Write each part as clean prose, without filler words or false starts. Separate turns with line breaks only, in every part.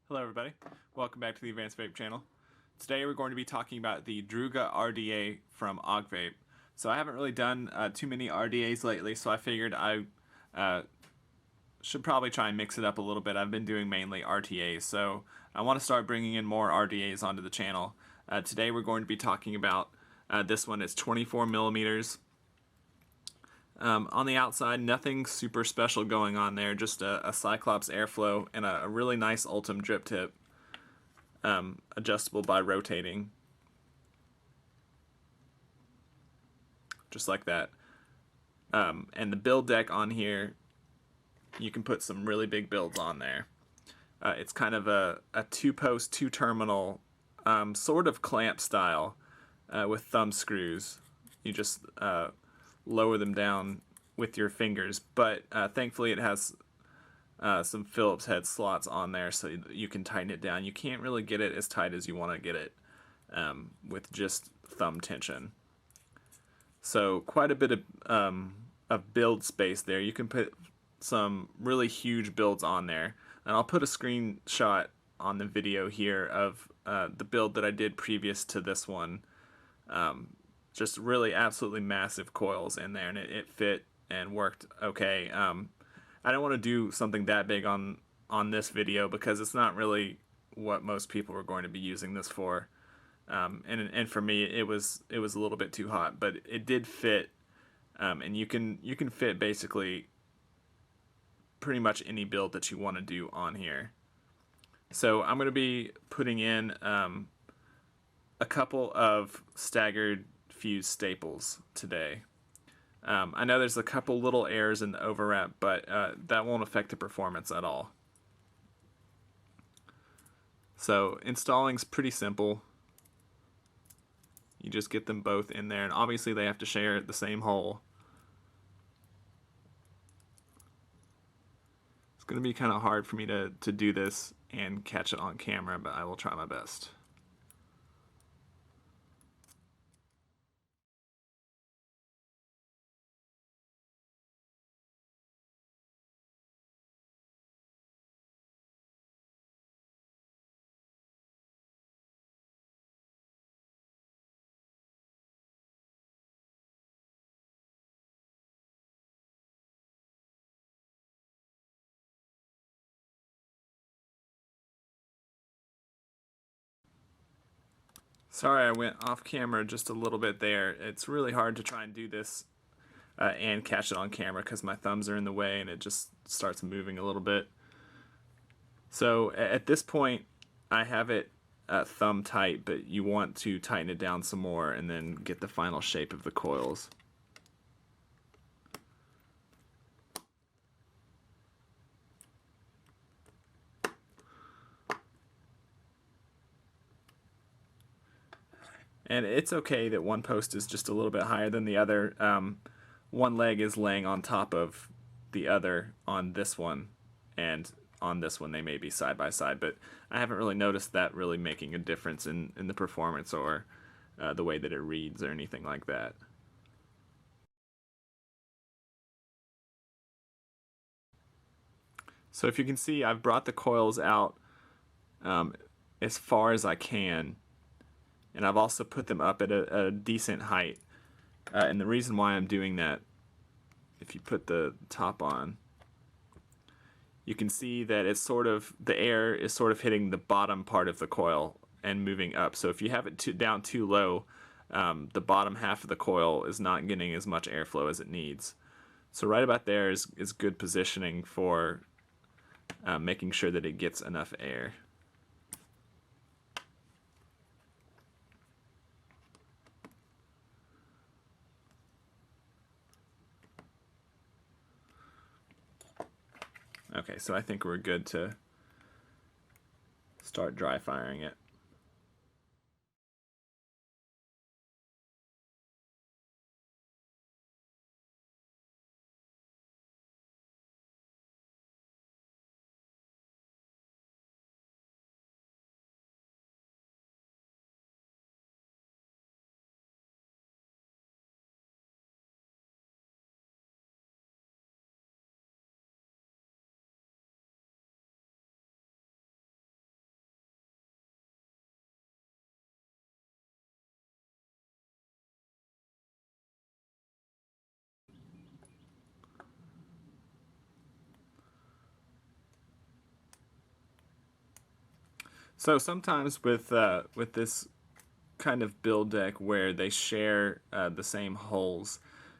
Hello everybody, welcome back to the Advanced Vape channel. Today we're going to be talking about the DRUGA RDA from Augvape. So I haven't really done too many RDAs lately, so I figured I should probably try and mix it up a little bit. I've been doing mainly RTAs, so I want to start bringing in more RDAs onto the channel. Today we're going to be talking about this one. It's 24 millimeters. On the outside, nothing super special going on there, just a Cyclops airflow and a really nice Ultim drip tip, adjustable by rotating, just like that. And the build deck on here, you can put some really big builds on there. It's kind of a two-post, two-terminal, sort of clamp style with thumb screws. You just lower them down with your fingers, but thankfully it has some Phillips head slots on there so you can tighten it down. You can't really get it as tight as you want to get it with just thumb tension. So quite a bit of build space there. You can put some really huge builds on there, and I'll put a screenshot on the video here of the build that I did previous to this one. Just really absolutely massive coils in there, and it fit and worked okay. I don't want to do something that big on this video because it's not really what most people are going to be using this for. And for me, it was a little bit too hot, but it did fit, and you can fit basically pretty much any build that you want to do on here. So I'm going to be putting in a couple of staggered fuse staples today. I know there's a couple little errors in the overwrap, but that won't affect the performance at all. So installing's pretty simple. You just get them both in there, and obviously they have to share the same hole. It's going to be kind of hard for me to do this and catch it on camera, but I will try my best. Sorry I went off camera just a little bit there. It's really hard to try and do this and catch it on camera because my thumbs are in the way and it just starts moving a little bit. So at this point I have it thumb tight, but you want to tighten it down some more and then get the final shape of the coils. And it's okay that one post is just a little bit higher than the other. One leg is laying on top of the other on this one, and on this one they may be side by side, but I haven't really noticed that really making a difference in the performance or the way that it reads or anything like that. So if you can see, I've brought the coils out as far as I can, and I've also put them up at a decent height. And the reason why I'm doing that, if you put the top on, you can see that it's sort of, the air is sort of hitting the bottom part of the coil and moving up. So if you have it down too low, the bottom half of the coil is not getting as much airflow as it needs. So right about there is good positioning for making sure that it gets enough air. Okay, so I think we're good to start dry firing it. So sometimes with this kind of build deck where they share the same holes,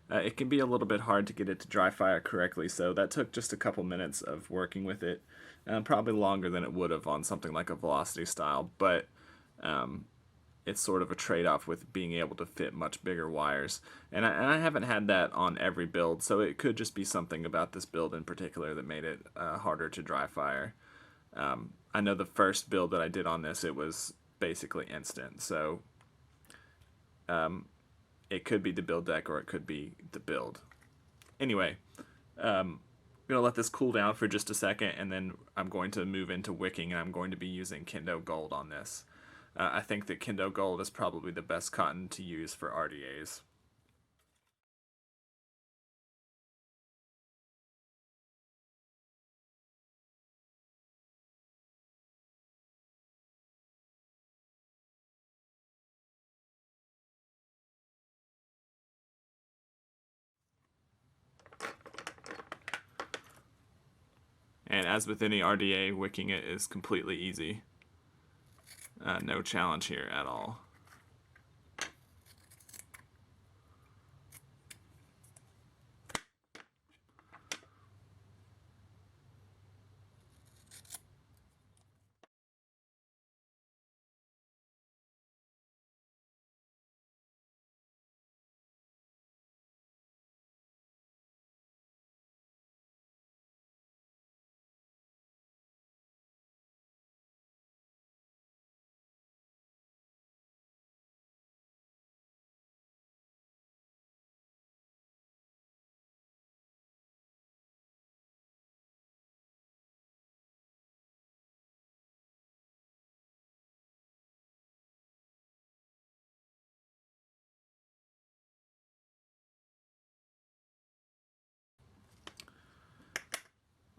it can be a little bit hard to get it to dry fire correctly. So that took just a couple minutes of working with it, probably longer than it would have on something like a velocity style. But it's sort of a trade-off with being able to fit much bigger wires. And I haven't had that on every build, so it could just be something about this build in particular that made it harder to dry fire. I know the first build that I did on this, it was basically instant, so it could be the build deck or it could be the build. Anyway, I'm going to let this cool down for just a second, and then I'm going to move into wicking, and I'm going to be using Kendo Gold on this. I think that Kendo Gold is probably the best cotton to use for RDAs. And as with any RDA, wicking it is completely easy. No challenge here at all.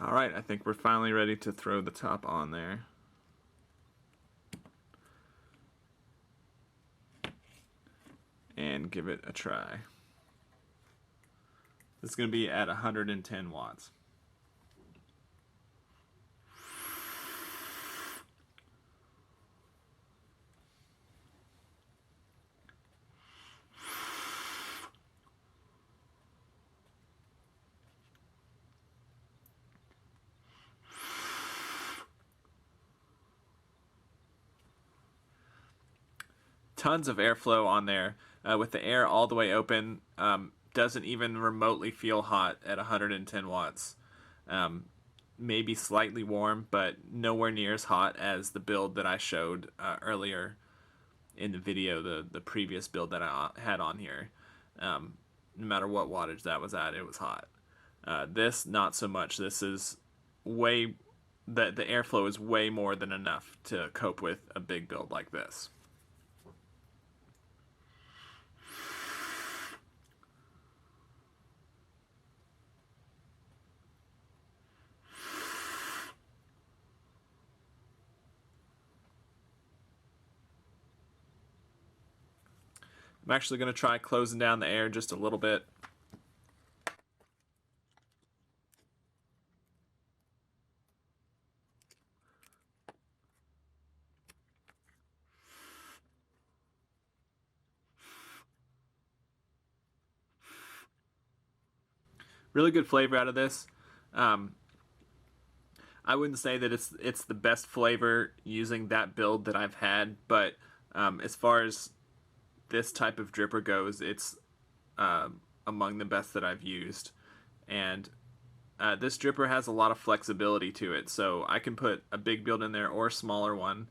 Alright, I think we're finally ready to throw the top on there. And give it a try. This is going to be at 110 watts. Tons of airflow on there, with the air all the way open. Doesn't even remotely feel hot at 110 watts. Maybe slightly warm, but nowhere near as hot as the build that I showed earlier in the video, the previous build that I had on here. No matter what wattage that was at, it was hot. This, not so much. This is way... the airflow is way more than enough to cope with a big build like this. I'm actually going to try closing down the air just a little bit. Really good flavor out of this. I wouldn't say that it's the best flavor using that build that I've had, but as far as this type of dripper goes, it's among the best that I've used. And this dripper has a lot of flexibility to it, so I can put a big build in there or a smaller one.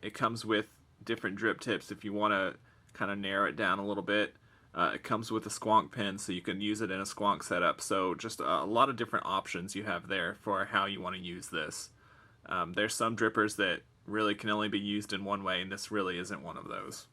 It comes with different drip tips if you want to kind of narrow it down a little bit. It comes with a squonk pin, so you can use it in a squonk setup. So just a lot of different options you have there for how you want to use this. There's some drippers that really can only be used in one way, and this really isn't one of those.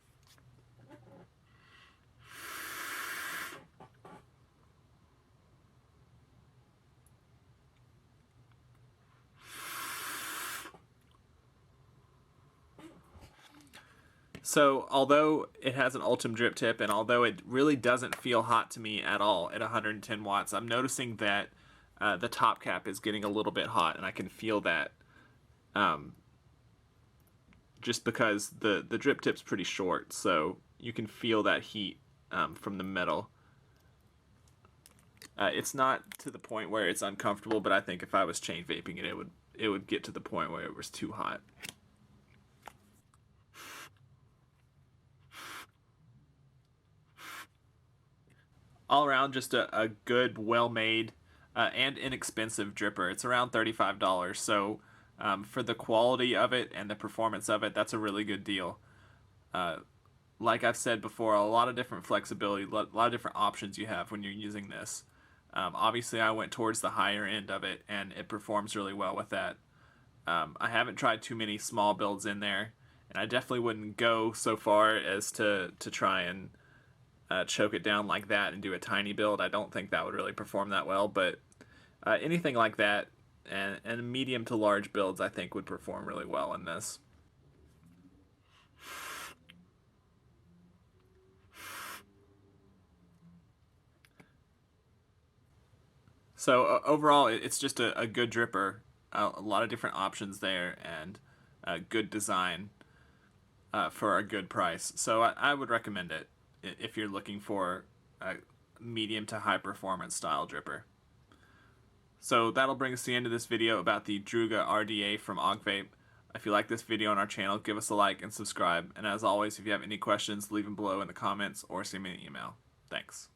So although it has an Ultim drip tip, and although it really doesn't feel hot to me at all at 110 watts, I'm noticing that the top cap is getting a little bit hot, and I can feel that just because the drip tip's pretty short, so you can feel that heat from the metal. It's not to the point where it's uncomfortable, but I think if I was chain vaping it, it would get to the point where it was too hot. All around, just a good, well-made, and inexpensive dripper. It's around $35, so for the quality of it and the performance of it, that's a really good deal. Like I've said before, a lot of different flexibility, a lot of different options you have when you're using this. Obviously, I went towards the higher end of it, and it performs really well with that. I haven't tried too many small builds in there, and I definitely wouldn't go so far as to try and choke it down like that and do a tiny build. I don't think that would really perform that well, but anything like that and medium to large builds I think would perform really well in this. So overall, it's just a good dripper. A lot of different options there, and a good design for a good price. So I would recommend it if you're looking for a medium to high performance style dripper. So that'll bring us to the end of this video about the DRUGA RDA from Augvape. If you like this video on our channel, give us a like and subscribe. And as always, if you have any questions, leave them below in the comments or send me an email. Thanks.